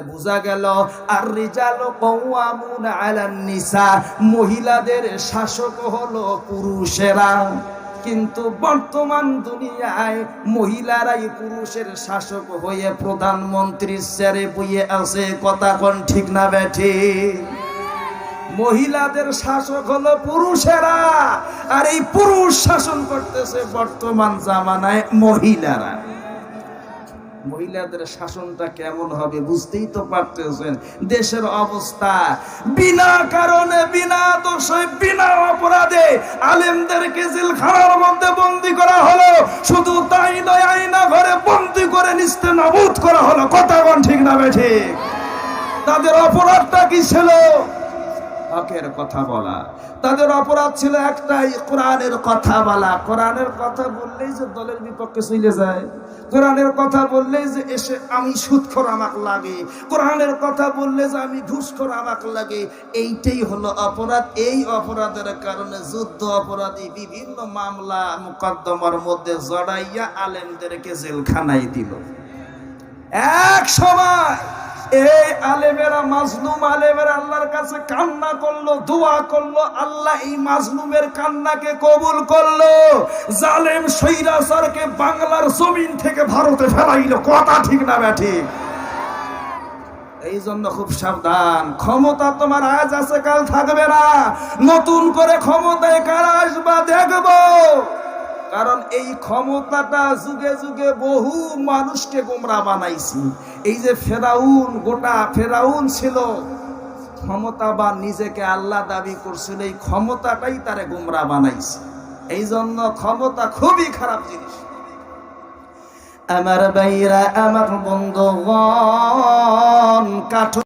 বোঝা গেল আর রিজালু কাওয়ামুনা আলান নিসা, মহিলাদের শাসক হলো পুরুষেরা। কিন্তু বর্তমান দুনিয়ায় মহিলারাই পুরুষের শাসক হয়ে প্রধানমন্ত্রীর চেয়ারে বসে আছে। কথা কোন ঠিক না বেঠিক? মহিলাদের শাসক হলো পুরুষেরা, আর এই পুরুষ শাসন করতেছে বর্তমান জামানায় মহিলারা। মহিলাদের শাসনটা কেমন হবে বুঝতেই তো পারতেছেন। দেশের অবস্থা, বিনা কারণে, বিনা দোষে, বিনা অপরাধে আলেমদেরকে জেলখানার মধ্যে বন্দী করা হলো। শুধু তাই নয়, আয়না ঘরে বন্দী করে নিস্তেনাবুদ করা হলো। কথা কোন ঠিক না বেঠিক? তাদের অপরাধটা কি ছিল? হকের কথা বলা। তাদের অপরাধ ছিল একটাই, কোরআনের কথা বলা। কোরআনের কথা বললেই যে দলের বিপক্ষে চলে যায়, কোরআনের কথা বললেই যে এসে আমি সুদখোর আমাকে লাগে, কোরআনের কথা বললে যে আমি ঘুষখোর আমাকে লাগে। এইটাই হলো অপরাধ। এই অপরাধের কারণে যুদ্ধ অপরাধী বিভিন্ন মামলা মুকদ্দমার মধ্যে জড়াইয়া আলেমদেরকে জেলখানায় দিল। এক সময় এই আলেমেরা, মাজলুম আলেমেরা আল্লাহর কাছে কান্না করলো, দোয়া করলো। আল্লাহ এই মাজলুমের কান্নাকে কবুল করলো। জালেম স্বৈরাচারকে বাংলার জমিন থেকে ভারতে ফেলাইলো। কথা ঠিক না বেঠিক? এই জন্য খুব সাবধান। ক্ষমতা তোমার আজ আছে, কাল থাকবে না। নতুন করে ক্ষমতায় কারা আসবা দেখবো। কারণ এই ক্ষমতাটা যুগে যুগে বহু মানুষকে গোমরা বানাইছি। এই যে ফেরাউন, গোটা ফেরাউন ছিল ক্ষমতাবান, নিজেকে আল্লাহ দাবি করছিল। এই ক্ষমতাটাই তারে গোমরা বানাইছে। এই জন্য ক্ষমতা খুবই খারাপ জিনিস। আমার ভাইরা, আমার বন্ধুগণ,